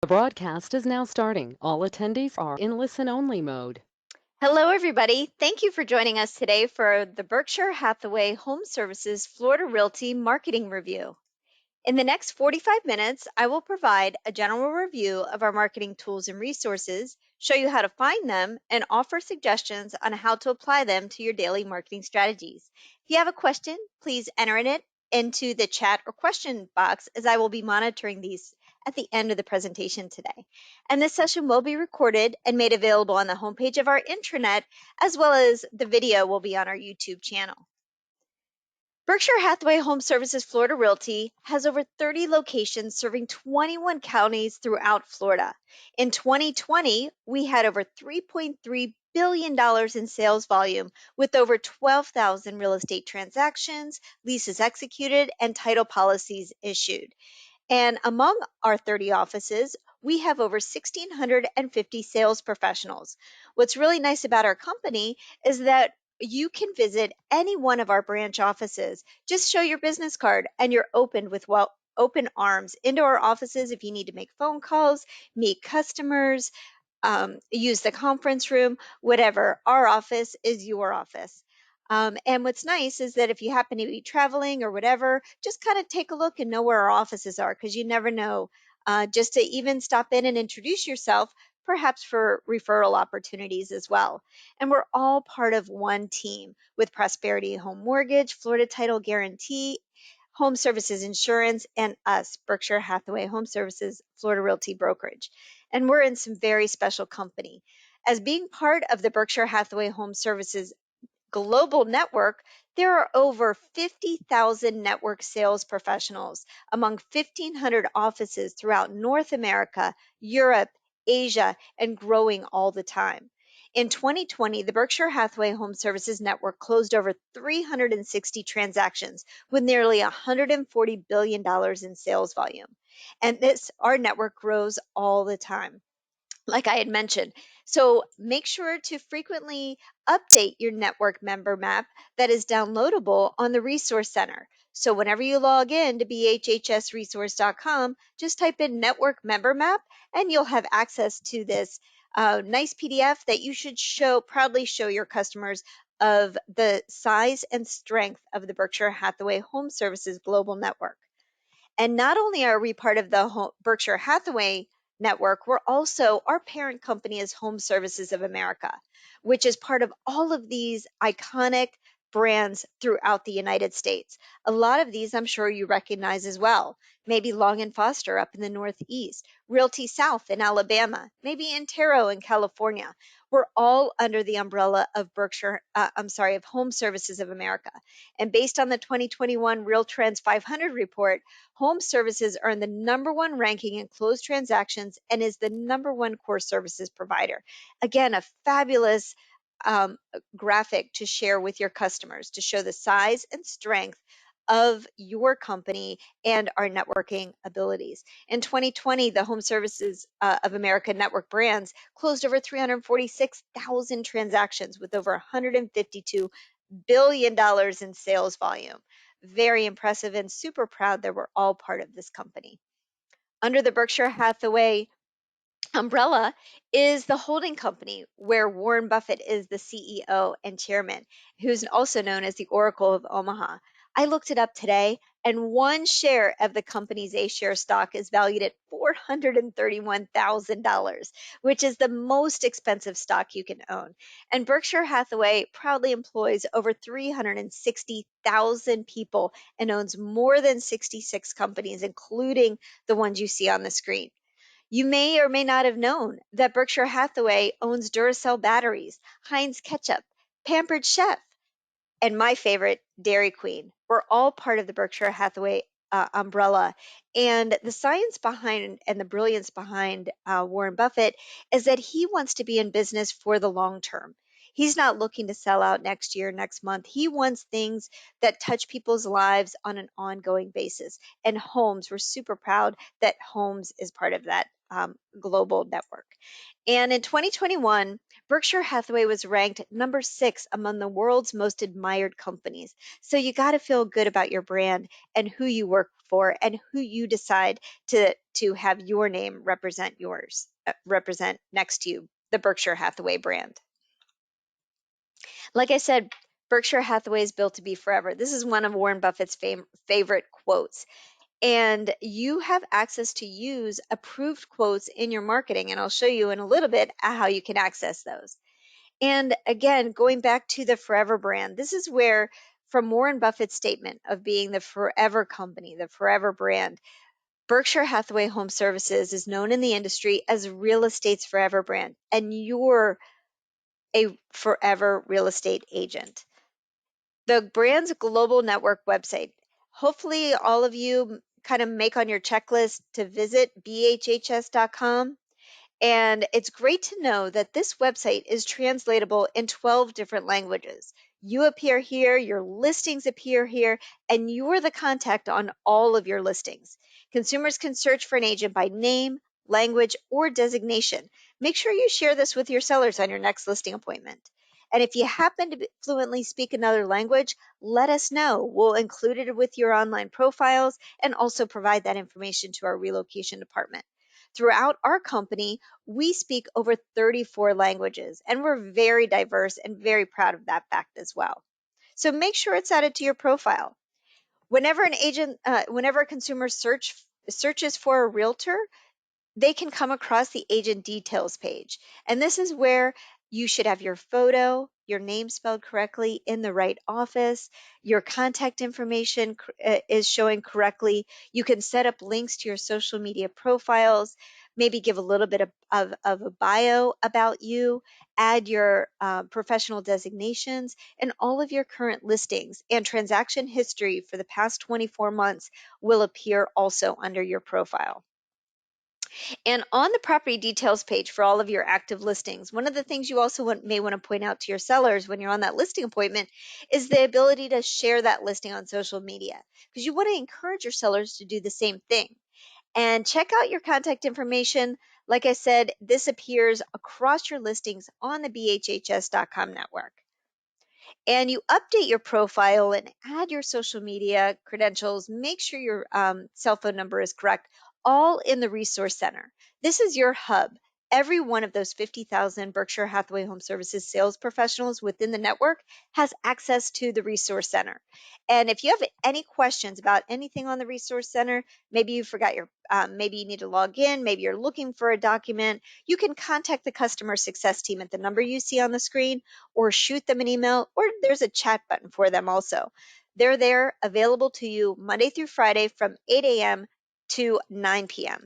The broadcast is now starting. All attendees are in listen-only mode. Hello, everybody. Thank you for joining us today for the Berkshire Hathaway Home Services Florida Realty Marketing Review. In the next 45 minutes, I will provide a general review of our marketing tools and resources, show you how to find them, and offer suggestions on how to apply them to your daily marketing strategies. If you have a question, please enter it into the chat or question box as I will be monitoring these at the end of the presentation today. And this session will be recorded and made available on the homepage of our intranet, as well as the video will be on our YouTube channel. Berkshire Hathaway Home Services Florida Realty has over 30 locations serving 21 counties throughout Florida. In 2020, we had over $3.3 billion in sales volume with over 12,000 real estate transactions, leases executed, and title policies issued. And among our 30 offices, we have over 1,650 sales professionals. What's really nice about our company is that you can visit any one of our branch offices. Just show your business card and you're opened with open arms into our offices if you need to make phone calls, meet customers, use the conference room, whatever. Our office is your office. And what's nice is that if you happen to be traveling or whatever, just kind of take a look and know where our offices are because you never know. Just to even stop in and introduce yourself, perhaps for referral opportunities as well. And we're all part of one team with Prosperity Home Mortgage, Florida Title Guarantee, Home Services Insurance, and us, Berkshire Hathaway Home Services, Florida Realty Brokerage. And we're in some very special company. As being part of the Berkshire Hathaway Home Services global network, there are over 50,000 network sales professionals among 1,500 offices throughout North America, Europe, Asia, and growing all the time. In 2020, the Berkshire Hathaway Home Services Network closed over 360 transactions with nearly $140 billion in sales volume. And our network grows all the time like I had mentioned. So make sure to frequently update your network member map that is downloadable on the Resource Center. So whenever you log in to bhhsresource.com, just type in network member map and you'll have access to this nice PDF that you should proudly show your customers of the size and strength of the Berkshire Hathaway Home Services Global Network. And not only are we part of the Berkshire Hathaway network, we're also, our parent company is Home Services of America, which is part of all of these iconic brands throughout the United States. A lot of these I'm sure you recognize as well. Maybe Long and Foster up in the Northeast, Realty South in Alabama, maybe Intero in California. We're all under the umbrella of of Home Services of America. And based on the 2021 Real Trends 500 report, Home Services earned the #1 ranking in closed transactions and is the #1 core services provider. Again, a fabulous graphic to share with your customers to show the size and strength of your company and our networking abilities. In 2020, the Home Services of America network brands closed over 346,000 transactions with over $152 billion in sales volume. Very impressive and super proud that we're all part of this company. Under the Berkshire Hathaway umbrella is the holding company where Warren Buffett is the CEO and chairman, who's also known as the Oracle of Omaha. I looked it up today, and one share of the company's A share stock is valued at $431,000, which is the most expensive stock you can own. And Berkshire Hathaway proudly employs over 360,000 people and owns more than 66 companies, including the ones you see on the screen. You may or may not have known that Berkshire Hathaway owns Duracell batteries, Heinz ketchup, Pampered Chef, and my favorite, Dairy Queen. We're all part of the Berkshire Hathaway umbrella. And the science behind and the brilliance behind Warren Buffett is that he wants to be in business for the long term. He's not looking to sell out next year, next month. He wants things that touch people's lives on an ongoing basis. And Homes, we're super proud that Homes is part of that global network. And in 2021, Berkshire Hathaway was ranked number 6 among the world's most admired companies. So you got to feel good about your brand and who you work for and who you decide to have your name represent represent next to you, the Berkshire Hathaway brand. Like I said, Berkshire Hathaway is built to be forever. This is one of Warren Buffett's favorite quotes. And you have access to use approved quotes in your marketing. And I'll show you in a little bit how you can access those. And again, going back to the forever brand, this is where, from Warren Buffett's statement of being the forever company, the forever brand, Berkshire Hathaway Home Services is known in the industry as real estate's forever brand. And you're a forever real estate agent. The brand's global network website. Hopefully, all of you kind of make on your checklist to visit BHHS.com. And it's great to know that this website is translatable in 12 different languages. You appear here, your listings appear here, and you're the contact on all of your listings. Consumers can search for an agent by name, language, or designation. Make sure you share this with your sellers on your next listing appointment. And if you happen to fluently speak another language, let us know. We'll include it with your online profiles and also provide that information to our relocation department. Throughout our company, we speak over 34 languages, and we're very diverse and very proud of that fact as well. So make sure it's added to your profile. Whenever whenever a consumer searches for a realtor, they can come across the agent details page. And this is where you should have your photo, your name spelled correctly in the right office, your contact information is showing correctly. You can set up links to your social media profiles, maybe give a little bit of a bio about you, add your professional designations, and all of your current listings and transaction history for the past 24 months will appear also under your profile. And on the property details page for all of your active listings, one of the things you also may want to point out to your sellers when you're on that listing appointment is the ability to share that listing on social media, because you want to encourage your sellers to do the same thing. And check out your contact information. Like I said, this appears across your listings on the BHHS.com network. And you update your profile and add your social media credentials. Make sure your cell phone number is correct, all in the Resource Center. This is your hub. Every one of those 50,000 Berkshire Hathaway Home Services sales professionals within the network has access to the Resource Center. And if you have any questions about anything on the Resource Center, maybe you forgot maybe you need to log in, maybe you're looking for a document, you can contact the customer success team at the number you see on the screen, or shoot them an email, or there's a chat button for them also. They're there available to you Monday through Friday from 8 a.m. to 9 p.m.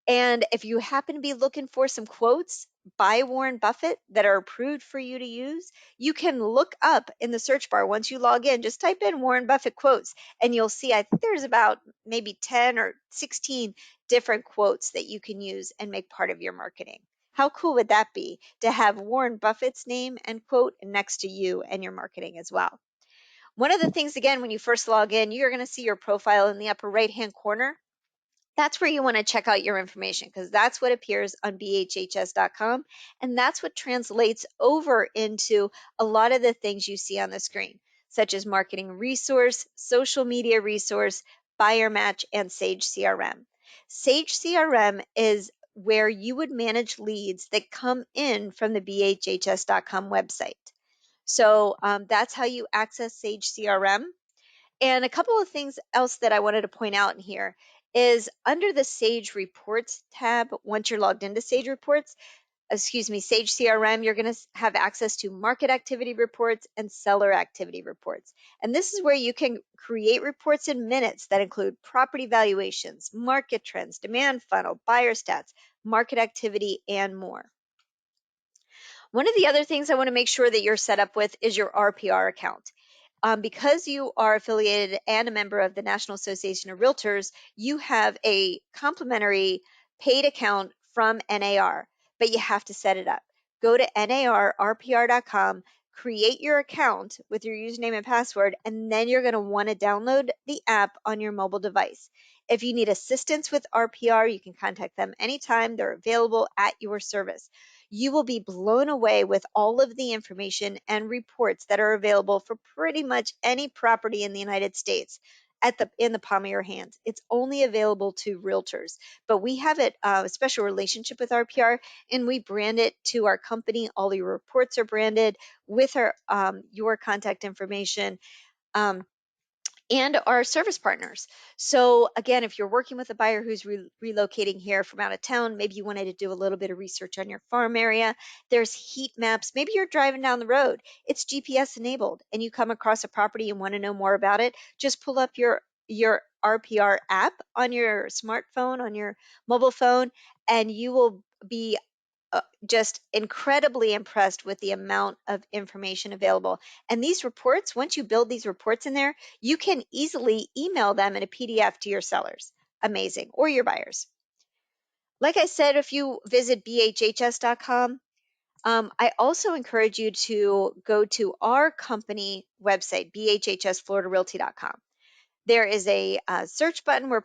And if you happen to be looking for some quotes by Warren Buffett that are approved for you to use, you can look up in the search bar once you log in, just type in Warren Buffett quotes, and you'll see, I think there's about maybe 10 or 16 different quotes that you can use and make part of your marketing. How cool would that be to have Warren Buffett's name and quote next to you and your marketing as well? One of the things, again, when you first log in, you're going to see your profile in the upper right-hand corner. That's where you want to check out your information, because that's what appears on BHHS.com. And that's what translates over into a lot of the things you see on the screen, such as marketing resource, social media resource, buyer match, and Sage CRM. Sage CRM is where you would manage leads that come in from the BHHS.com website. So that's how you access Sage CRM. And a couple of things else that I wanted to point out in here is under the Sage Reports tab, once you're logged into Sage Reports, Sage CRM, you're going to have access to market activity reports and seller activity reports. And this is where you can create reports in minutes that include property valuations, market trends, demand funnel, buyer stats, market activity, and more. One of the other things I want to make sure that you're set up with is your RPR account. Because you are affiliated and a member of the National Association of Realtors, you have a complimentary paid account from NAR, but you have to set it up. Go to narrpr.com, create your account with your username and password, and then you're going to want to download the app on your mobile device. If you need assistance with RPR, you can contact them anytime. They're available at your service. You will be blown away with all of the information and reports that are available for pretty much any property in the United States in the palm of your hands. It's only available to realtors, but we have a special relationship with RPR, and we brand it to our company. All your reports are branded with your contact information. Um, and our service partners. So again, if you're working with a buyer who's relocating here from out of town, maybe you wanted to do a little bit of research on your farm area, there's heat maps. Maybe you're driving down the road, it's GPS enabled, and you come across a property and want to know more about it. Just pull up your RPR app on your smartphone, on your mobile phone, and you will be just incredibly impressed with the amount of information available. And these reports, once you build these reports in there, you can easily email them in a PDF to your sellers. Amazing. Or your buyers. Like I said, if you visit BHHS.com, I also encourage you to go to our company website, BHHSFloridaRealty.com. There is a search button where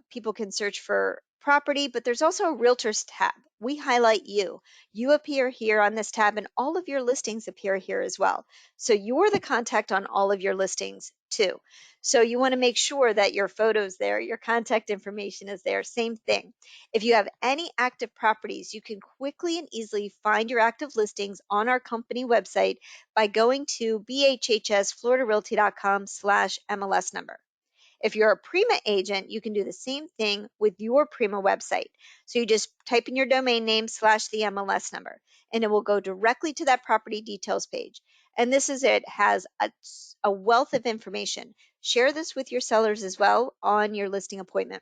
people can search for property, but there's also a realtors tab. We highlight you. You appear here on this tab, and all of your listings appear here as well. So you're the contact on all of your listings too. So you want to make sure that your photos there, your contact information is there. Same thing. If you have any active properties, you can quickly and easily find your active listings on our company website by going to bhhsfloridarealty.com/MLS number. If you're a Prima agent, you can do the same thing with your Prima website. So you just type in your domain name / the MLS number, and it will go directly to that property details page. And this is it, has a wealth of information. Share this with your sellers as well on your listing appointment.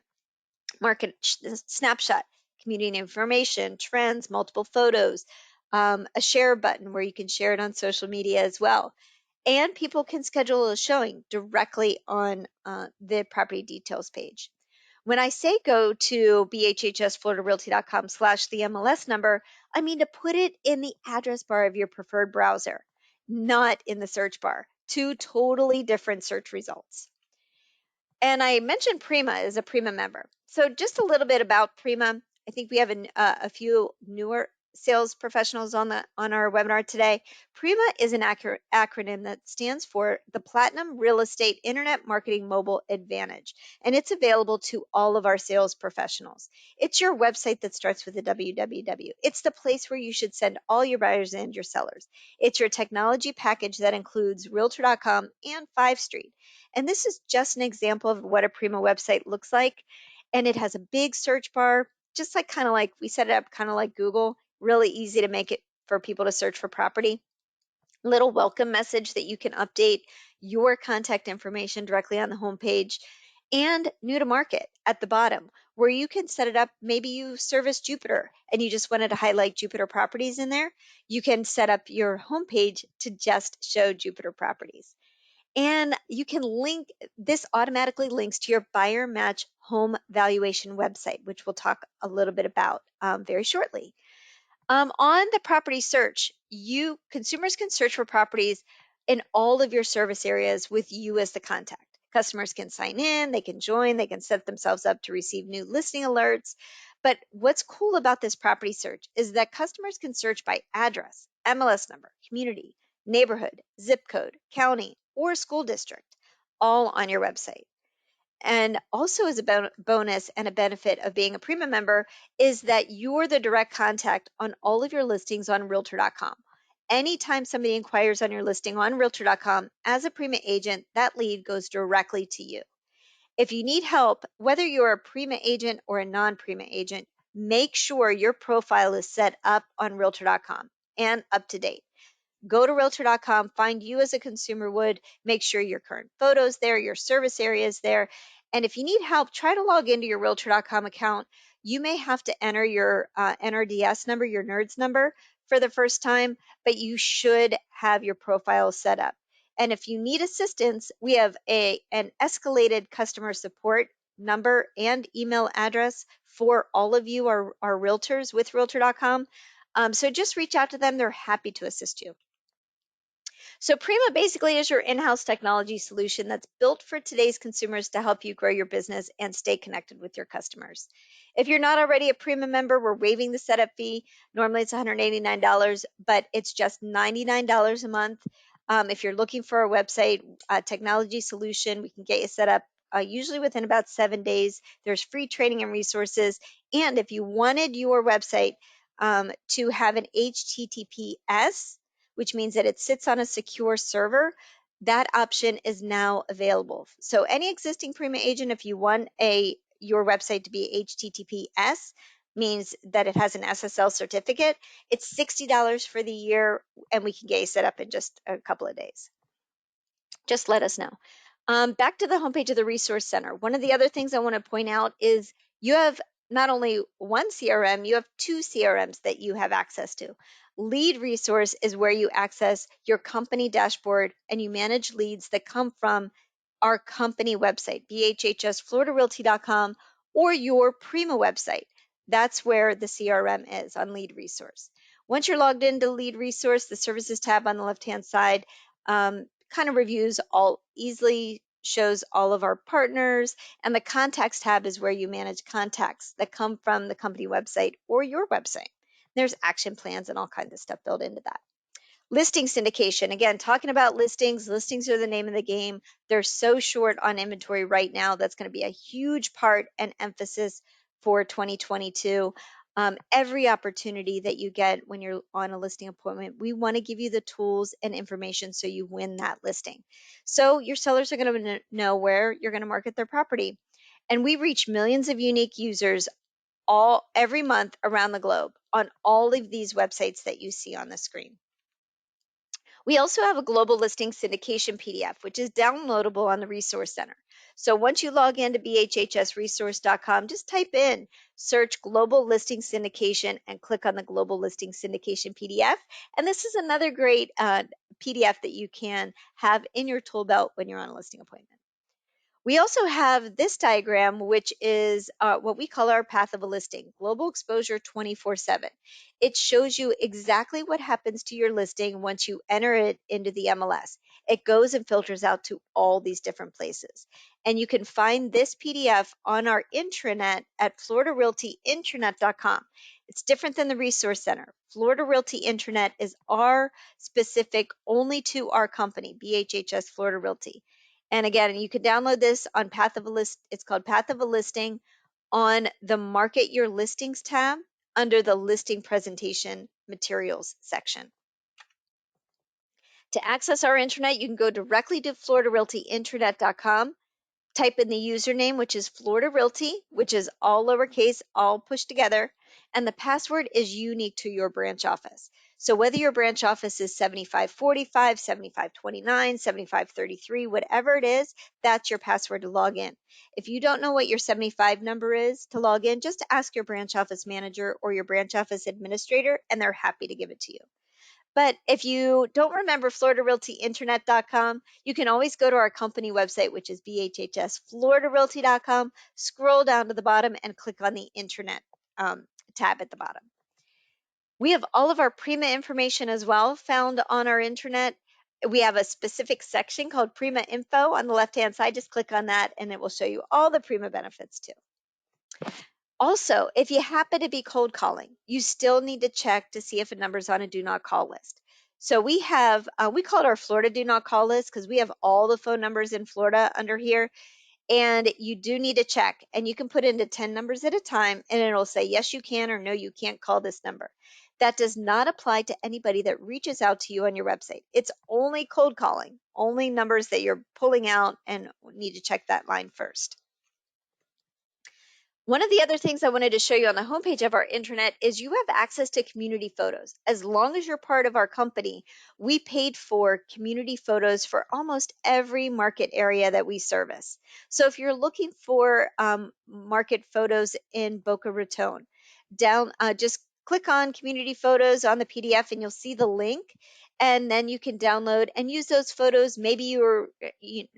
Market snapshot, community information, trends, multiple photos, a share button where you can share it on social media as well. And people can schedule a showing directly on the property details page. When I say go to bhhsfloridarealty.com / the MLS number, I mean to put it in the address bar of your preferred browser, not in the search bar. Two totally different search results. And I mentioned Prima is a Prima member. So just a little bit about Prima. I think we have a few newer sales professionals on our webinar today. Prima is an acronym that stands for the Platinum Real Estate Internet Marketing Mobile Advantage, and it's available to all of our sales professionals. It's your website that starts with a www. It's the place where you should send all your buyers and your sellers. It's your technology package that includes Realtor.com and 5 Street. And this is just an example of what a Prima website looks like. And it has a big search bar, just like kind of like we set it up kind of like Google, really easy to make it for people to search for property. Little welcome message that you can update your contact information directly on the homepage, and new to market at the bottom where you can set it up. Maybe you service Jupiter and you just wanted to highlight Jupiter properties in there. You can set up your homepage to just show Jupiter properties. And you can link, this automatically links to your buyer match home valuation website, which we'll talk a little bit about very shortly. On the property search, consumers can search for properties in all of your service areas with you as the contact. Customers can sign in, they can join, they can set themselves up to receive new listing alerts. But what's cool about this property search is that customers can search by address, MLS number, community, neighborhood, zip code, county, or school district, all on your website. And also, as a bonus and a benefit of being a Prima member, is that you're the direct contact on all of your listings on Realtor.com. Anytime somebody inquires on your listing on Realtor.com, as a Prima agent, that lead goes directly to you. If you need help, whether you're a Prima agent or a non-Prima agent, make sure your profile is set up on Realtor.com and up to date. Go to Realtor.com, find you as a consumer would, make sure your current photos there, your service areas there. And if you need help, try to log into your Realtor.com account. You may have to enter your NRDS number, your NERDS number for the first time, but you should have your profile set up. And if you need assistance, we have an escalated customer support number and email address for all of you, our realtors with Realtor.com. So just reach out to them. They're happy to assist you. So Prima basically is your in-house technology solution that's built for today's consumers to help you grow your business and stay connected with your customers. If you're not already a Prima member, we're waiving the setup fee. Normally it's $189, but it's just $99 a month. If you're looking for a website technology solution, we can get you set up usually within about 7 days. There's free training and resources. And if you wanted your website to have an HTTPS, which means that it sits on a secure server, that option is now available. So any existing Prima agent, if you want your website to be HTTPS, means that it has an SSL certificate, it's $60 for the year, and we can get you set up in just a couple of days. Just let us know. Back to the homepage of the Resource Center. One of the other things I want to point out is you have not only one CRM, you have two CRMs that you have access to. Lead Resource is where you access your company dashboard and you manage leads that come from our company website, BHHSFloridaRealty.com, or your Prima website. That's where the CRM is on Lead Resource. Once you're logged into Lead Resource, the Services tab on the left-hand side kind of reviews all easily, shows all of our partners, and the contacts tab is where you manage contacts that come from the company website or your website. There's action plans and all kinds of stuff built into that. Listing syndication, again, talking about listings. Listings are the name of the game. They're so short on inventory right now. That's going to be a huge part and emphasis for 2022. Every opportunity that you get when you're on a listing appointment, we want to give you the tools and information so you win that listing. So your sellers are going to know where you're going to market their property. And we reach millions of unique users every month around the globe on all of these websites that you see on the screen. We also have a global listing syndication PDF, which is downloadable on the Resource Center. So once you log into bhhsresource.com, just type in, search global listing syndication and click on the global listing syndication PDF. And this is another great PDF that you can have in your tool belt when you're on a listing appointment. We also have this diagram, which is what we call our path of a listing, global exposure 24/7. It shows you exactly what happens to your listing once you enter it into the MLS. It goes and filters out to all these different places. And you can find this PDF on our intranet at floridarealtyintranet.com. It's different than the Resource Center. Florida Realty Intranet is our specific only to our company, BHHS Florida Realty. And again, you can download this on Path of a List. It's called Path of a Listing on the Market Your Listings tab under the Listing Presentation Materials section. To access our intranet, you can go directly to floridarealtyintranet.com. Type in the username, which is Florida Realty, which is all lowercase, all pushed together, and the password is unique to your branch office. So whether your branch office is 7545, 7529, 7533, whatever it is, that's your password to log in. If you don't know what your 75 number is to log in, just ask your branch office manager or your branch office administrator, and they're happy to give it to you. But if you don't remember floridarealtyinternet.com, you can always go to our company website, which is bhhsfloridarealty.com, scroll down to the bottom and click on the Internet tab at the bottom. We have all of our Prima information as well found on our intranet. We have a specific section called Prima Info on the left-hand side. Just click on that and it will show you all the Prima benefits too. Also, if you happen to be cold calling, you still need to check to see if a number's on a do not call list. So we have, we call it our Florida do not call list because we have all the phone numbers in Florida under here. And you do need to check, and you can put into 10 numbers at a time and it'll say, yes, you can, or no, you can't call this number. That does not apply to anybody that reaches out to you on your website. It's only cold calling, only numbers that you're pulling out and need to check that line first. One of the other things I wanted to show you on the homepage of our intranet is you have access to community photos. As long as you're part of our company, we paid for community photos for almost every market area that we service. So if you're looking for market photos in Boca Raton, just click on community photos on the PDF and you'll see the link. And then you can download and use those photos. Maybe you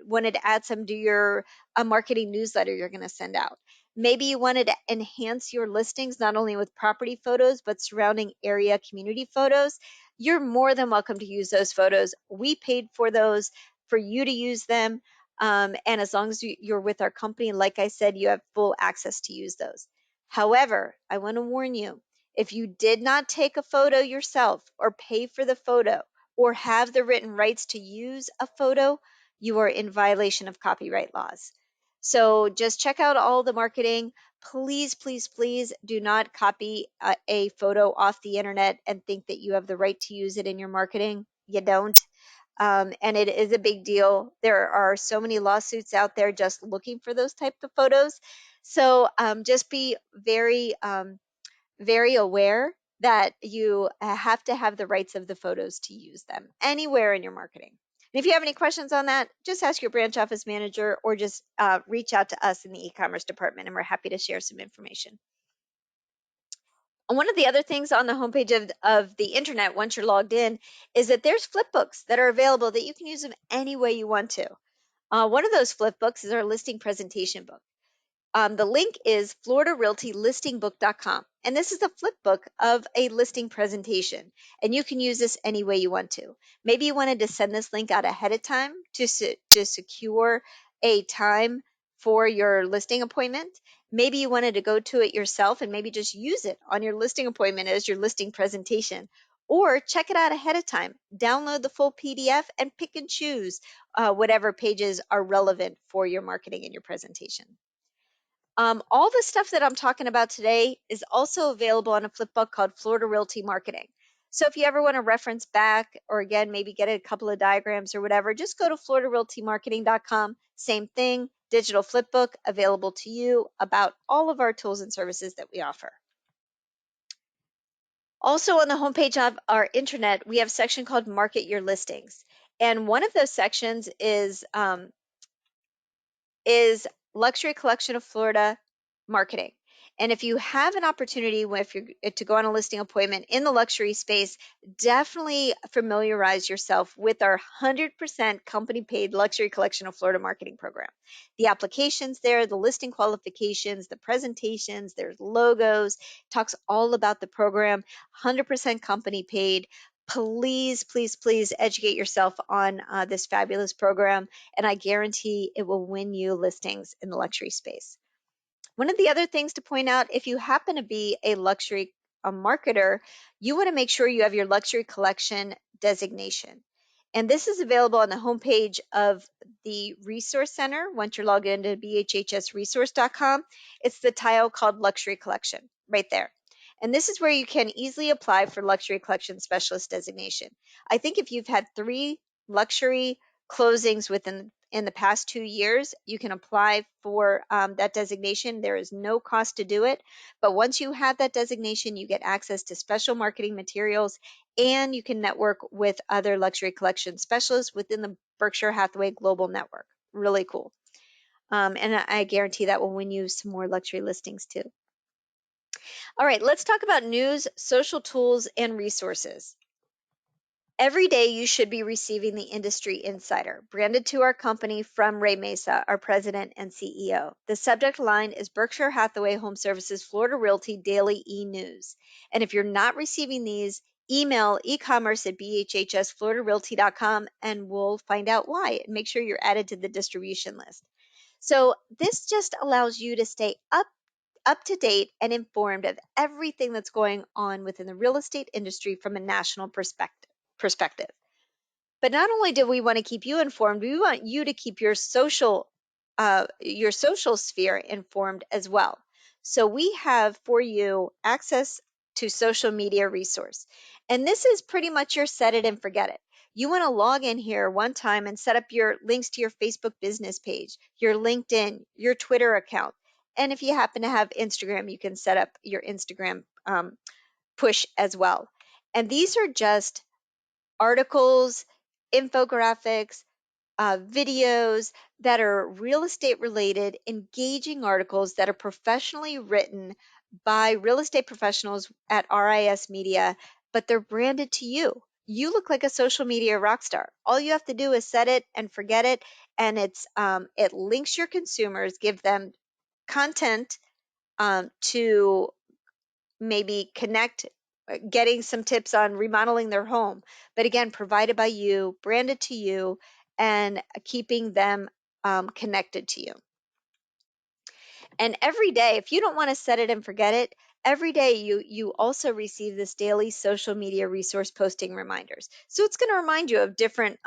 wanted to add some to your marketing newsletter you're going to send out. Maybe you wanted to enhance your listings not only with property photos, but surrounding area community photos. You're more than welcome to use those photos. We paid for those for you to use them. And as long as you're with our company, like I said, you have full access to use those. However, I want to warn you, if you did not take a photo yourself or pay for the photo or have the written rights to use a photo, you are in violation of copyright laws. So just check out all the marketing. Please, please, please do not copy a photo off the internet and think that you have the right to use it in your marketing. You don't. And it is a big deal. There are so many lawsuits out there just looking for those types of photos. So just be very aware that you have to have the rights of the photos to use them anywhere in your marketing. And if you have any questions on that, just ask your branch office manager or just reach out to us in the e-commerce department, and we're happy to share some information. And one of the other things on the homepage of the internet, once you're logged in, is that there's flip books that are available that you can use them any way you want to. One of those flip books is our listing presentation book. The link is floridarealtylistingbook.com. And this is a flip book of a listing presentation. And you can use this any way you want to. Maybe you wanted to send this link out ahead of time to secure a time for your listing appointment. Maybe you wanted to go to it yourself and maybe just use it on your listing appointment as your listing presentation. Or check it out ahead of time. Download the full PDF and pick and choose whatever pages are relevant for your marketing and your presentation. All the stuff that I'm talking about today is also available on a flip book called Florida Realty Marketing. So if you ever want to reference back or again, maybe get a couple of diagrams or whatever, just go to floridarealtymarketing.com. Same thing, digital flip book available to you about all of our tools and services that we offer. Also on the homepage of our internet, we have a section called Market Your Listings. And one of those sections is Luxury Collection of Florida Marketing. And if you have an opportunity if you're to go on a listing appointment in the luxury space, definitely familiarize yourself with our 100% company paid Luxury Collection of Florida Marketing program. The applications there, the listing qualifications, the presentations, there's logos, talks all about the program, 100% company paid. Please, please, please educate yourself on this fabulous program, and I guarantee it will win you listings in the luxury space. One of the other things to point out, if you happen to be a luxury marketer, you want to make sure you have your luxury collection designation. And this is available on the homepage of the Resource Center. Once you're logged into bhhsresource.com, it's the tile called Luxury Collection right there. And this is where you can easily apply for Luxury Collection Specialist designation. I think if you've had 3 luxury closings in the past 2 years, you can apply for that designation. There is no cost to do it. But once you have that designation, you get access to special marketing materials, and you can network with other luxury collection specialists within the Berkshire Hathaway Global Network. Really cool. And I guarantee that will win you some more luxury listings too. All right, let's talk about news, social tools, and resources. Every day you should be receiving the Industry Insider, branded to our company from Ray Mesa, our president and CEO. The subject line is Berkshire Hathaway HomeServices Florida Realty Daily E-News. And if you're not receiving these, email ecommerce@bhhsfloridarealty.com and we'll find out why and make sure you're added to the distribution list. So this just allows you to stay up to date and informed of everything that's going on within the real estate industry from a national perspective. But not only do we want to keep you informed, we want you to keep your social sphere informed as well. So we have for you access to social media resource. And this is pretty much your set it and forget it. You want to log in here one time and set up your links to your Facebook business page, your LinkedIn, your Twitter account. And if you happen to have Instagram, you can set up your Instagram push as well. And these are just articles, infographics, videos that are real estate related, engaging articles that are professionally written by real estate professionals at RIS Media, but they're branded to you. You look like a social media rock star. All you have to do is set it and forget it, and it links your consumers, give them content to maybe connect, getting some tips on remodeling their home, but again, provided by you, branded to you, and keeping them connected to you. And every day, if you don't want to set it and forget it, every day you also receive this daily social media resource posting reminders. So it's going to remind you of different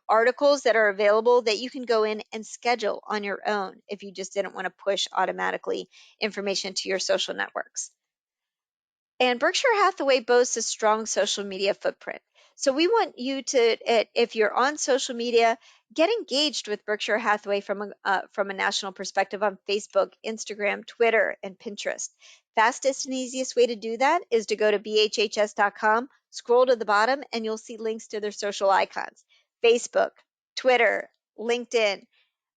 articles that are available that you can go in and schedule on your own if you just didn't want to push automatically information to your social networks. And Berkshire Hathaway boasts a strong social media footprint. So we want you to, if you're on social media, get engaged with Berkshire Hathaway from a national perspective on Facebook, Instagram, Twitter, and Pinterest. Fastest and easiest way to do that is to go to bhhs.com, scroll to the bottom, and you'll see links to their social icons: Facebook, Twitter, LinkedIn.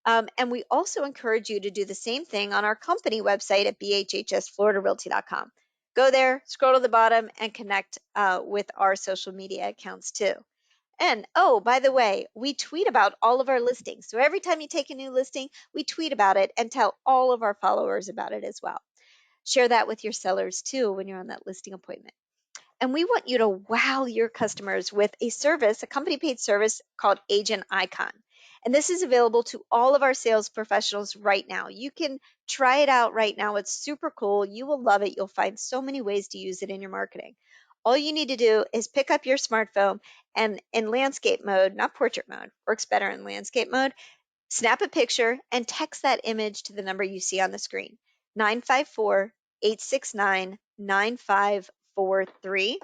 And we also encourage you to do the same thing on our company website at bhhsfloridarealty.com. Go there, scroll to the bottom, and connect with our social media accounts too. And oh, by the way, we tweet about all of our listings. So every time you take a new listing, we tweet about it and tell all of our followers about it as well. Share that with your sellers too when you're on that listing appointment. And we want you to wow your customers with a service, a company paid service called Agent Icon. And this is available to all of our sales professionals right now. You can try it out right now. It's super cool. You will love it. You'll find so many ways to use it in your marketing. All you need to do is pick up your smartphone and in landscape mode, not portrait mode, works better in landscape mode, snap a picture and text that image to the number you see on the screen, 954-869-9543.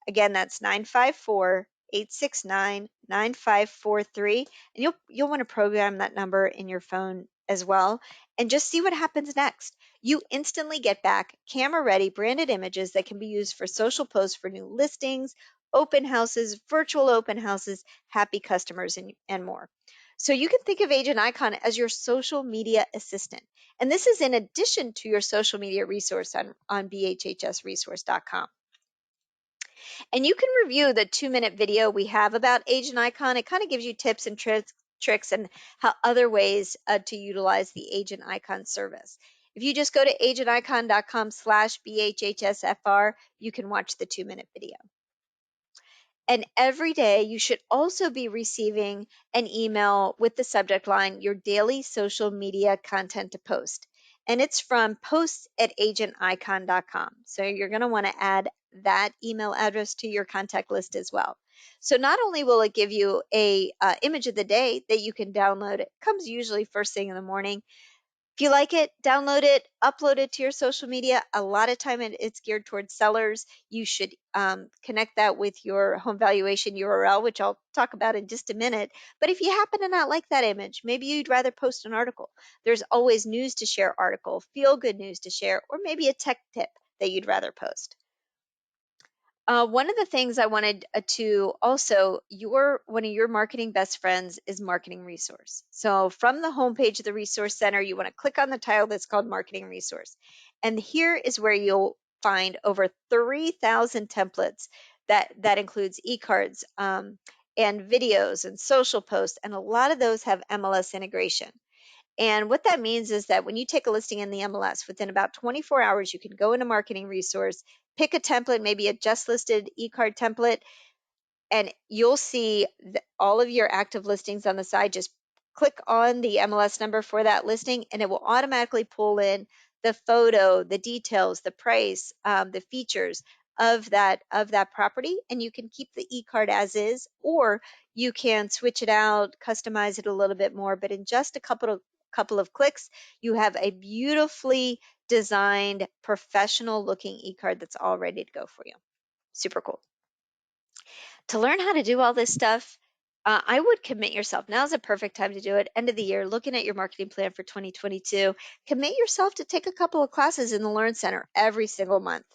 Again, that's 954-869-9543. And you'll want to program that number in your phone as well and just see what happens next. You instantly get back camera ready branded images that can be used for social posts for new listings, open houses, virtual open houses, happy customers, and more. So you can think of Agent Icon as your social media assistant. And this is in addition to your social media resource on bhhsresource.com. And you can review the 2-minute video we have about Agent Icon. It kind of gives you tips and tricks and how other ways to utilize the Agent Icon service. If you just go to agenticon.com/BHHSFR, you can watch the 2-minute video. And every day you should also be receiving an email with the subject line, your daily social media content to post. And it's from posts@agenticon.com. So you're going to want to add that email address to your contact list as well. So not only will it give you a image of the day that you can download, it comes usually first thing in the morning. If you like it, download it, upload it to your social media. A lot of time it's geared towards sellers. You should connect that with your home valuation URL, which I'll talk about in just a minute. But if you happen to not like that image, maybe you'd rather post an article. There's always news to share article, feel good news to share, or maybe a tech tip that you'd rather post. One of the things I wanted to also, one of your marketing best friends is Marketing Resource. So from the homepage of the Resource Center, you want to click on the tile that's called Marketing Resource. And here is where you'll find over 3,000 templates that includes e-cards and videos and social posts. And a lot of those have MLS integration. And what that means is that when you take a listing in the MLS, within about 24 hours, you can go into Marketing Resource, pick a template, maybe a just listed e-card template, and you'll see all of your active listings on the side. Just click on the MLS number for that listing, and it will automatically pull in the photo, the details, the price, the features of that property, and you can keep the e-card as is, or you can switch it out, customize it a little bit more. But in just a couple of clicks, you have a beautifully designed, professional looking e-card that's all ready to go for you. Super cool. To learn how to do all this stuff, I would commit yourself. Now's a perfect time to do it. End of the year, looking at your marketing plan for 2022, commit yourself to take a couple of classes in the Learn Center every single month.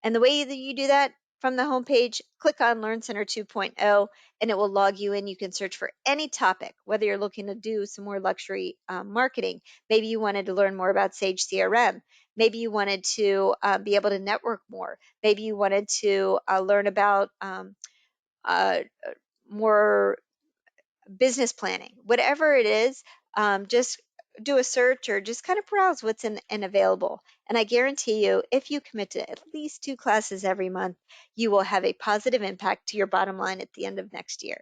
And the way that you do that, from the homepage, click on Learn Center 2.0, and it will log you in. You can search for any topic, whether you're looking to do some more luxury marketing. Maybe you wanted to learn more about Sage CRM. Maybe you wanted to be able to network more. Maybe you wanted to learn about uh, more business planning. Whatever it is, just do a search or just kind of browse what's in and available. And I guarantee you, if you commit to at least 2 classes every month, you will have a positive impact to your bottom line at the end of next year.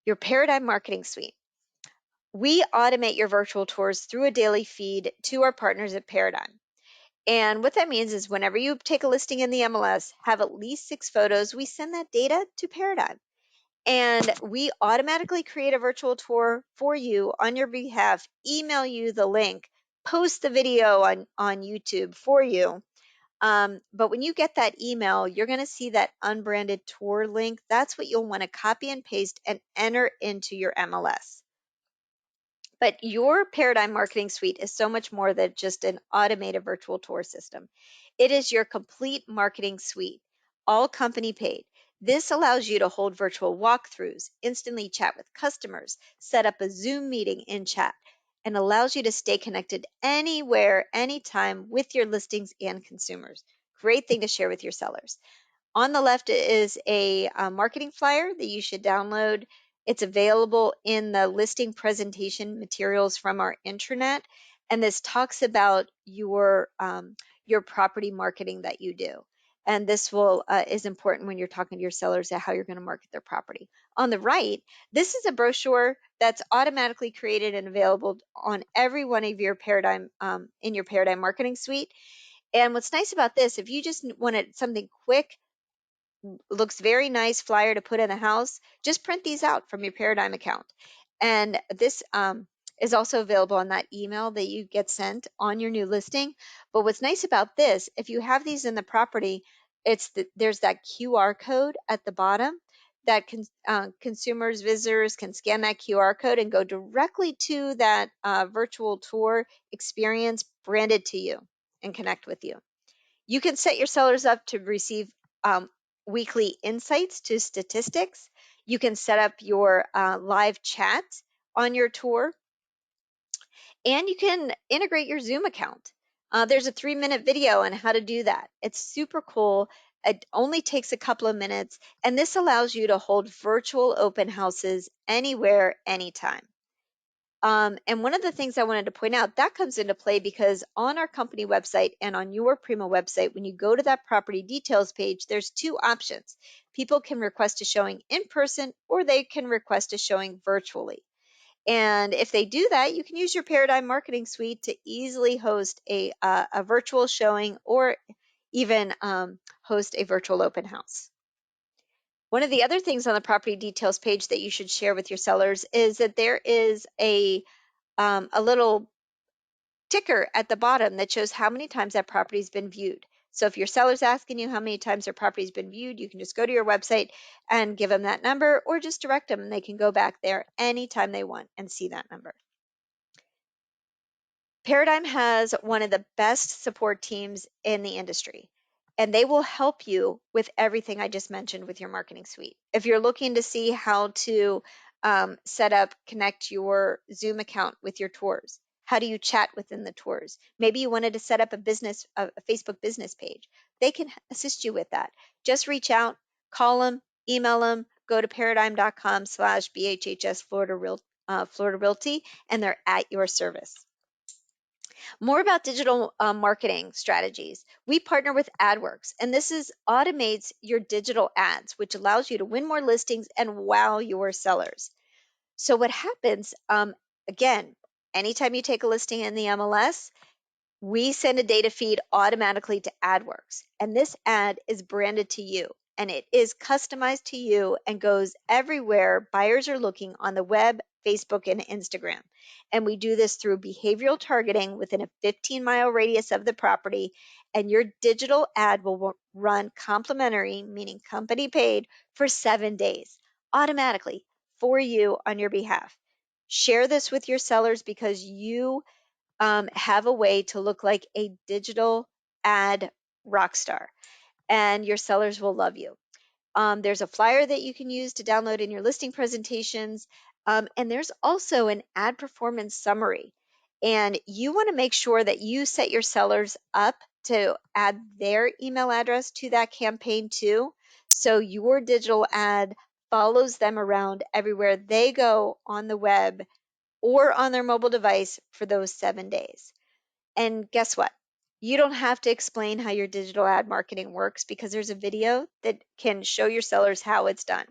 Your Paradigm Marketing Suite. We automate your virtual tours through a daily feed to our partners at Paradigm. And what that means is whenever you take a listing in the MLS, have at least 6 photos, we send that data to Paradigm. And we automatically create a virtual tour for you on your behalf, email you the link, post the video on YouTube for you. But when you get that email, you're going to see that unbranded tour link. That's what you'll want to copy and paste and enter into your MLS. But your Paradigm Marketing Suite is so much more than just an automated virtual tour system. It is your complete marketing suite, all company paid. This allows you to hold virtual walkthroughs, instantly chat with customers, set up a Zoom meeting in chat, and allows you to stay connected anywhere, anytime with your listings and consumers. Great thing to share with your sellers. On the left is a marketing flyer that you should download. It's available in the listing presentation materials from our intranet, and this talks about your property marketing that you do. And this is important when you're talking to your sellers at how you're going to market their property. On the right, this is a brochure that's automatically created and available on every one of your Paradigm in your Paradigm Marketing Suite. And what's nice about this, if you just wanted something quick, looks very nice flyer to put in the house, just print these out from your Paradigm account. And this is also available on that email that you get sent on your new listing. But what's nice about this, if you have these in the property, there's that QR code at the bottom that consumers, visitors can scan that QR code and go directly to that virtual tour experience branded to you and connect with you. You can set your sellers up to receive weekly insights to statistics. You can set up your live chat on your tour, and you can integrate your Zoom account. There's a 3-minute video on how to do that. It's super cool. It only takes a couple of minutes, and this allows you to hold virtual open houses anywhere, anytime. And one of the things I wanted to point out, that comes into play because on our company website and on your Prima website, when you go to that property details page, there's 2 options. People can request a showing in person, or they can request a showing virtually. And if they do that, you can use your Paradigm Marketing Suite to easily host a virtual showing, or even host a virtual open house. One of the other things on the property details page that you should share with your sellers is that there is a little ticker at the bottom that shows how many times that property's been viewed. So if your seller's asking you how many times their property's been viewed, you can just go to your website and give them that number, or just direct them and they can go back there anytime they want and see that number. Paradigm has one of the best support teams in the industry, and they will help you with everything I just mentioned with your marketing suite. If you're looking to see how to set up, connect your Zoom account with your tours, how do you chat within the tours? Maybe you wanted to set up a Facebook business page. They can assist you with that. Just reach out, call them, email them, go to paradigm.com/BHHS Florida Realty, and they're at your service. More about digital marketing strategies. We partner with AdWorks, and this automates your digital ads, which allows you to win more listings and wow your sellers. So what happens, again, anytime you take a listing in the MLS, we send a data feed automatically to AdWorks, and this ad is branded to you, and it is customized to you and goes everywhere buyers are looking on the web, Facebook, and Instagram. And we do this through behavioral targeting within a 15-mile radius of the property, and your digital ad will run complimentary, meaning company paid, for 7 days automatically for you on your behalf. Share this with your sellers because you have a way to look like a digital ad rock star, and your sellers will love you. There's a flyer that you can use to download in your listing presentations, and there's also an ad performance summary. And you want to make sure that you set your sellers up to add their email address to that campaign too, so your digital ad follows them around everywhere they go on the web or on their mobile device for those 7 days. And guess what? You don't have to explain how your digital ad marketing works because there's a video that can show your sellers how it's done.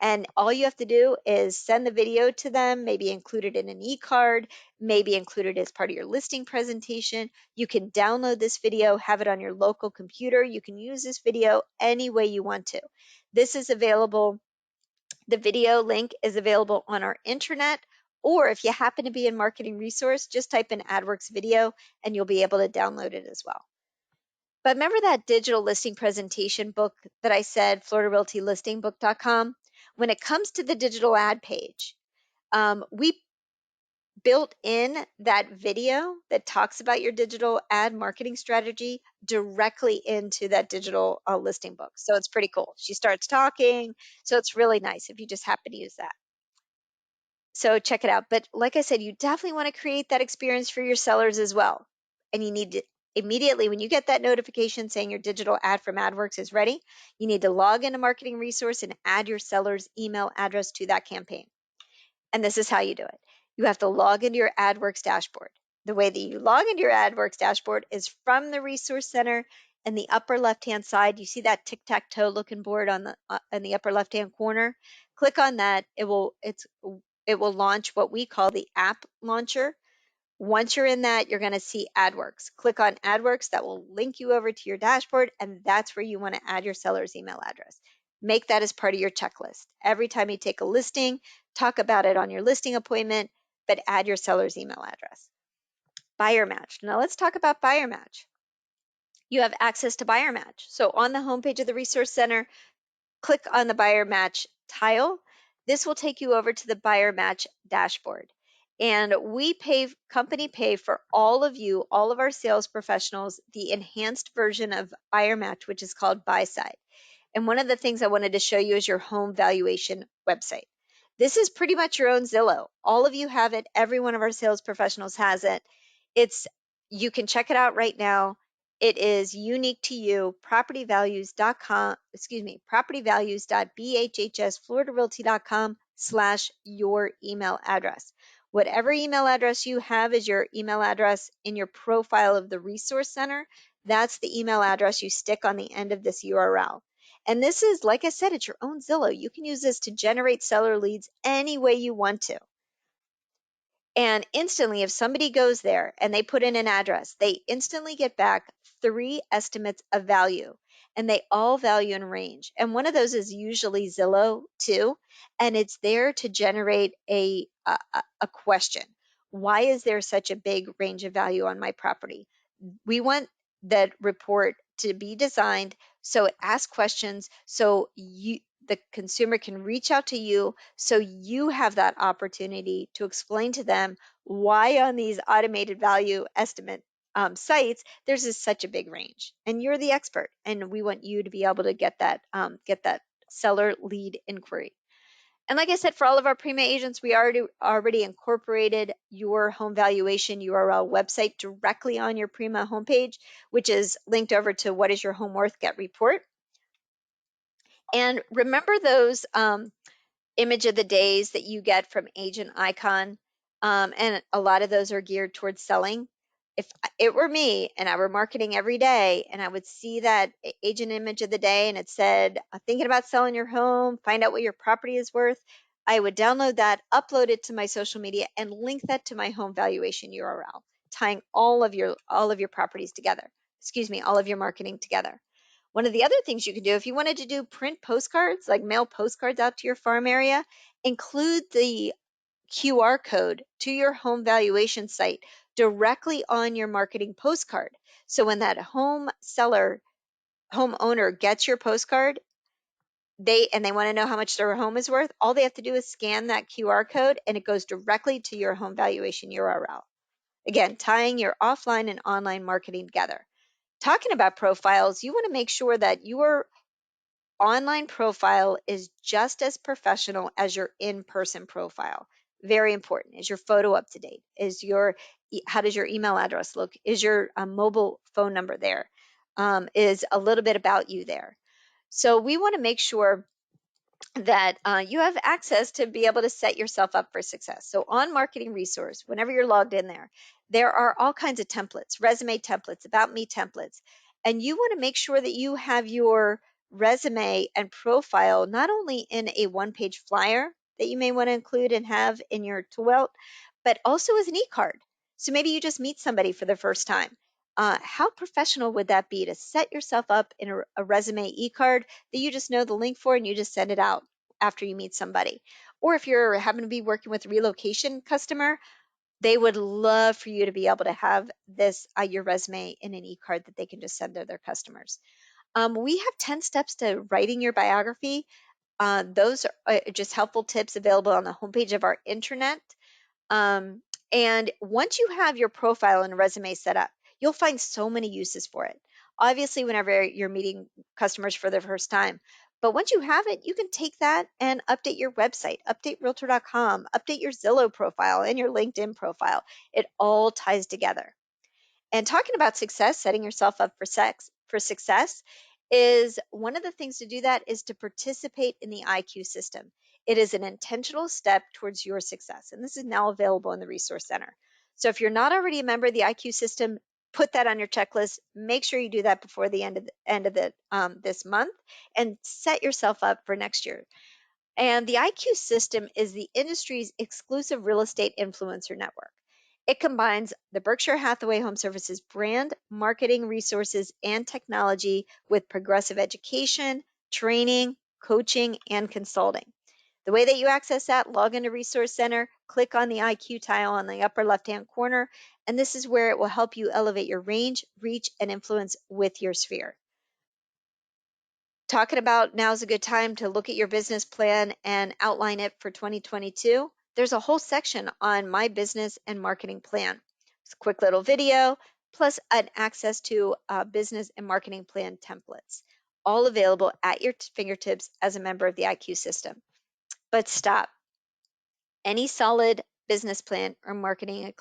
And all you have to do is send the video to them, maybe include it in an e-card, maybe include it as part of your listing presentation. You can download this video, have it on your local computer. You can use this video any way you want to. This is available. The video link is available on our intranet, or if you happen to be in Marketing Resource, just type in AdWorks video and you'll be able to download it as well. But remember that digital listing presentation book that I said, FloridaRealtyListingBook.com? When it comes to the digital ad page, we built in that video that talks about your digital ad marketing strategy directly into that digital listing book. So it's pretty cool. She starts talking. So it's really nice if you just happen to use that. So check it out. But like I said, you definitely want to create that experience for your sellers as well. And you need to immediately, when you get that notification saying your digital ad from AdWorks is ready, you need to log into Marketing Resource and add your seller's email address to that campaign. And this is how you do it. You have to log into your AdWorks dashboard. The way that you log into your AdWorks dashboard is from the Resource Center. In the upper left-hand side, you see that tic-tac-toe looking board on the in the upper left-hand corner. Click on that. It will launch what we call the app launcher. Once you're in that, you're going to see AdWorks. Click on AdWorks. That will link you over to your dashboard, and that's where you want to add your seller's email address. Make that as part of your checklist. Every time you take a listing, talk about it on your listing appointment, but add your seller's email address. Buyer Match. Now let's talk about Buyer Match. You have access to Buyer Match. So on the homepage of the Resource Center, click on the Buyer Match tile. This will take you over to the Buyer Match dashboard. And company pay for all of you, all of our sales professionals, the enhanced version of Buyer Match, which is called Buy Side. And one of the things I wanted to show you is your home valuation website. This is pretty much your own Zillow. All of you have it. Every one of our sales professionals has it. You can check it out right now. It is unique to you, propertyvalues.com, propertyvalues.bhhsfloridarealty.com/your email address. Whatever email address you have as your email address in your profile of the Resource Center, that's the email address you stick on the end of this URL. And this is, like I said, it's your own Zillow. You can use this to generate seller leads any way you want to. And instantly, if somebody goes there and they put in an address, they instantly get back 3 estimates of value, and they all value in range. And one of those is usually Zillow too, and it's there to generate a question. Why is there such a big range of value on my property? We want that report to be designed so it asks questions, so the consumer can reach out to you, so you have that opportunity to explain to them why on these automated value estimate sites there's such a big range, and you're the expert, and we want you to be able to get that seller lead inquiry. And like I said, for all of our Prima agents, we already incorporated your home valuation URL website directly on your Prima homepage, which is linked over to What is Your Home Worth? Get report. And remember those image of the days that you get from Agent Icon, and a lot of those are geared towards selling. If it were me and I were marketing every day and I would see that agent image of the day and it said, thinking about selling your home, find out what your property is worth, I would download that, upload it to my social media, and link that to my home valuation URL, tying all of your properties together. Excuse me, all of your marketing together. One of the other things you can do, if you wanted to do print postcards, like mail postcards out to your farm area, include the QR code to your home valuation site directly on your marketing postcard. So when that homeowner gets your postcard, they want to know how much their home is worth, all they have to do is scan that QR code and it goes directly to your home valuation URL. Again, tying your offline and online marketing together. Talking about profiles, you want to make sure that your online profile is just as professional as your in-person profile. Very important. Is your photo up to date? How does your email address look? Is your mobile phone number there? Is a little bit about you there? So we want to make sure that you have access to be able to set yourself up for success. So on Marketing Resource, whenever you're logged in there are all kinds of templates, resume templates, about me templates, and you want to make sure that you have your resume and profile not only in a one-page flyer that you may want to include and have in your tool belt, but also as an e-card. So maybe you just meet somebody for the first time. How professional would that be to set yourself up in a resume e-card that you just know the link for and you just send it out after you meet somebody? Or if you're happen to be working with a relocation customer, they would love for you to be able to have this your resume in an e-card that they can just send to their customers. We have 10 steps to writing your biography. Those are just helpful tips available on the homepage of our intranet. Um, and once you have your profile and resume set up, you'll find so many uses for it. Obviously, whenever you're meeting customers for the first time, but once you have it, you can take that and update your website, update realtor.com, update your Zillow profile and your LinkedIn profile. It all ties together. And talking about success, setting yourself up for success is one of the things to do that is to participate in the IQ system. It is an intentional step towards your success. And this is now available in the Resource Center. So if you're not already a member of the IQ system, put that on your checklist. Make sure you do that before the end of this month and set yourself up for next year. And the IQ system is the industry's exclusive real estate influencer network. It combines the Berkshire Hathaway Home Services brand, marketing resources, and technology with progressive education, training, coaching, and consulting. The way that you access that, log into Resource Center, click on the IQ tile on the upper left-hand corner, and this is where it will help you elevate your range, reach, and influence with your sphere. Talking about now's a good time to look at your business plan and outline it for 2022. There's a whole section on my business and marketing plan. It's a quick little video, plus an access to business and marketing plan templates, all available at your fingertips as a member of the IQ system. But stop. Any solid business plan or marketing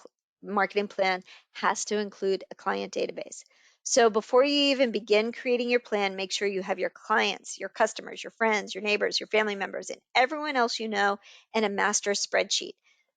plan has to include a client database. So before you even begin creating your plan, make sure you have your clients, your customers, your friends, your neighbors, your family members, and everyone else you know in a master spreadsheet.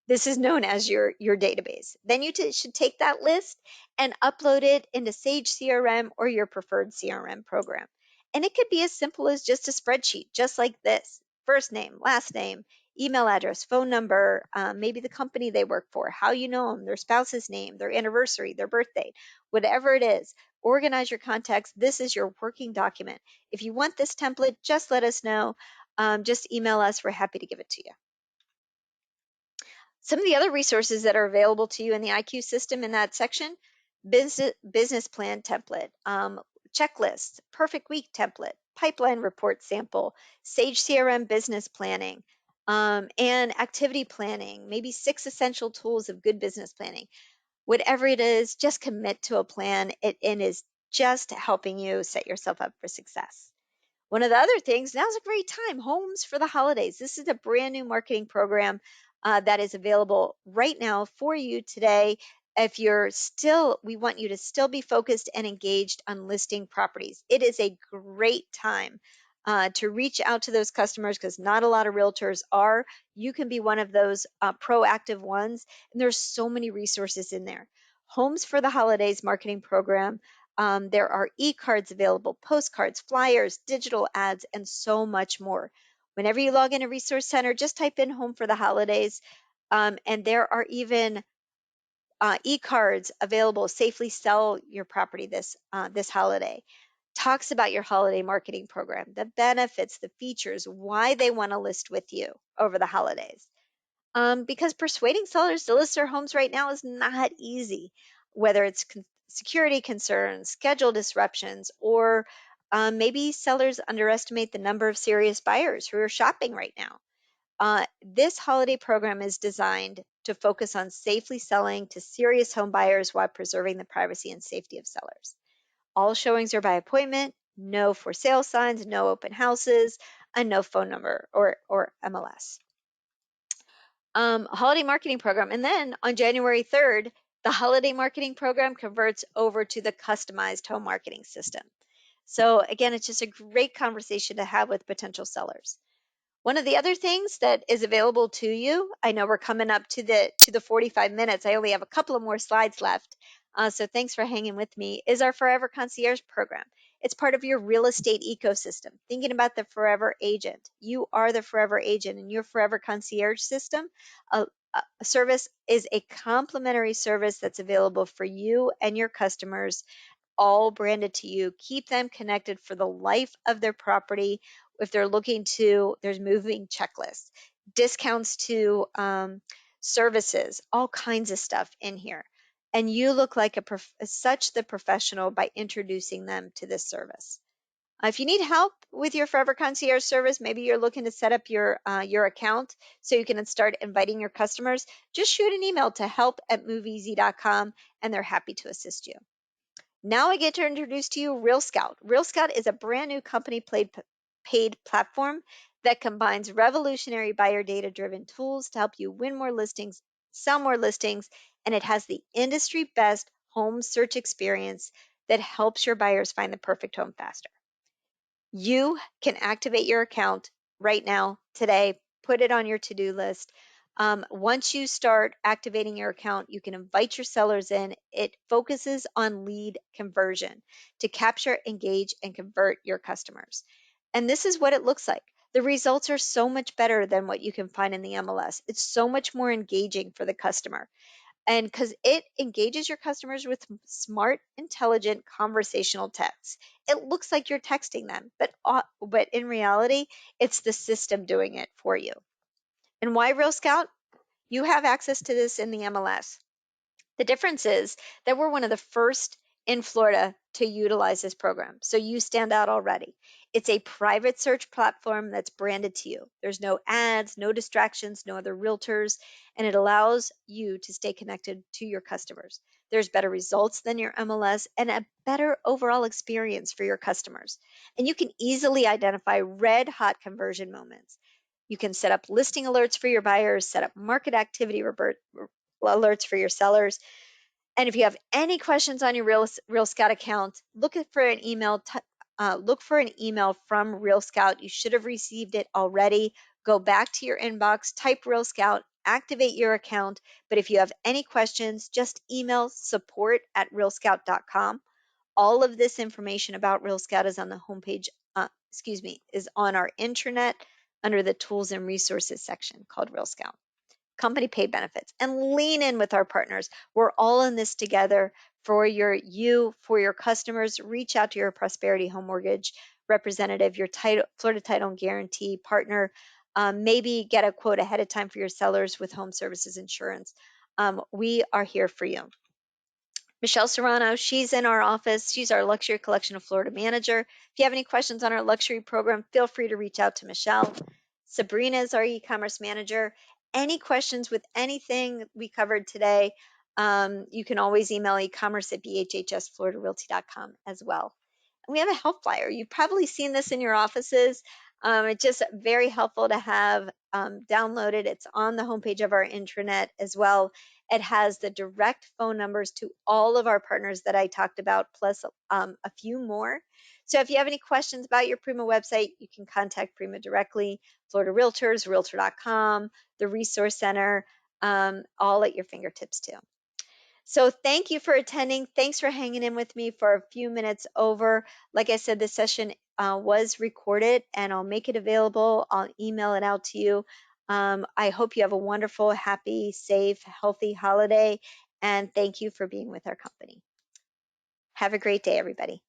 This is known as your database. Then you should take that list and upload it into Sage CRM or your preferred CRM program. And it could be as simple as just a spreadsheet, just like this: first name, last name, email address, phone number, maybe the company they work for, how you know them, their spouse's name, their anniversary, their birthday, whatever it is. Organize your contacts. This is your working document. If you want this template, just let us know. Just email us. We're happy to give it to you. Some of the other resources that are available to you in the IQ system in that section: business plan template, checklists, perfect week template, pipeline report sample, Sage CRM business planning, and activity planning, maybe 6 essential tools of good business planning. Whatever it is, just commit to a plan. It is just helping you set yourself up for success. One of the other things, now's a great time, Homes for the Holidays. This is a brand new marketing program that is available right now for you today. If you're still, we want you to still be focused and engaged on listing properties. It is a great time to reach out to those customers because not a lot of realtors are. You can be one of those proactive ones, and there's so many resources in there. Homes for the Holidays marketing program. There are e-cards available, postcards, flyers, digital ads, and so much more. Whenever you log in a Resource Center, just type in Home for the Holidays, and there are even e-cards available. Safely sell your property this holiday. Talks about your holiday marketing program, the benefits, the features, why they want to list with you over the holidays. Because persuading sellers to list their homes right now is not easy, whether it's security concerns, schedule disruptions, or maybe sellers underestimate the number of serious buyers who are shopping right now. This holiday program is designed to focus on safely selling to serious home buyers while preserving the privacy and safety of sellers. All showings are by appointment, no for sale signs, no open houses, and no phone number or MLS. Holiday marketing program. And then on January 3rd, the holiday marketing program converts over to the customized home marketing system. So again, it's just a great conversation to have with potential sellers. One of the other things that is available to you, I know we're coming up to the 45 minutes. I only have a couple of more slides left. So thanks for hanging with me, is our Forever Concierge program. It's part of your real estate ecosystem. Thinking about the forever agent. You are the forever agent, and your Forever Concierge system, a service is a complimentary service that's available for you and your customers, all branded to you. Keep them connected for the life of their property. If they're looking to, there's moving checklists, discounts to services, all kinds of stuff in here. And you look like such the professional by introducing them to this service. If you need help with your Forever Concierge service, maybe you're looking to set up your account so you can start inviting your customers, just shoot an email to help@moveeasy.com and they're happy to assist you. Now I get to introduce to you Real Scout. Real Scout is a brand new company paid platform that combines revolutionary buyer data driven tools to help you win more listings, sell more listings, and it has the industry best home search experience that helps your buyers find the perfect home faster. You can activate your account right now, today, put it on your to-do list. Once you start activating your account, you can invite your sellers in. It focuses on lead conversion to capture, engage, and convert your customers. And this is what it looks like. The results are so much better than what you can find in the MLS. It's so much more engaging for the customer. And because it engages your customers with smart, intelligent conversational texts. It looks like you're texting them, but in reality, it's the system doing it for you. And why Real Scout? You have access to this in the MLS. The difference is that we're one of the first in Florida to utilize this program. So you stand out already. It's a private search platform that's branded to you. There's no ads, no distractions, no other realtors, and it allows you to stay connected to your customers. There's better results than your MLS and a better overall experience for your customers. And you can easily identify red hot conversion moments. You can set up listing alerts for your buyers, set up market activity alerts for your sellers. And if you have any questions on your Real Scout account, look for an email. Look for an email from Real Scout. You should have received it already. Go back to your inbox, type Real Scout, activate your account. But if you have any questions, just email support@realscout.com. All of this information about Real Scout is on the homepage. Is on our intranet under the tools and resources section called Real Scout. Company paid benefits, and lean in with our partners. We're all in this together for for your customers. Reach out to your Prosperity Home Mortgage representative, your Florida Title and Guarantee partner. Maybe get a quote ahead of time for your sellers with HomeServices Insurance. We are here for you. Michelle Serrano, she's in our office. She's our Luxury Collection of Florida manager. If you have any questions on our luxury program, feel free to reach out to Michelle. Sabrina is our e-commerce manager. Any questions with anything we covered today, you can always email ecommerce@bhhsfloridarealty.com as well. And we have a help flyer. You've probably seen this in your offices. It's just very helpful to have downloaded. It's on the homepage of our intranet as well. It has the direct phone numbers to all of our partners that I talked about, plus a few more. So if you have any questions about your Prima website, you can contact Prima directly, Florida Realtors, Realtor.com, the Resource Center, all at your fingertips too. So thank you for attending. Thanks for hanging in with me for a few minutes over. Like I said, this session was recorded and I'll make it available. I'll email it out to you. I hope you have a wonderful, happy, safe, healthy holiday. And thank you for being with our company. Have a great day, everybody.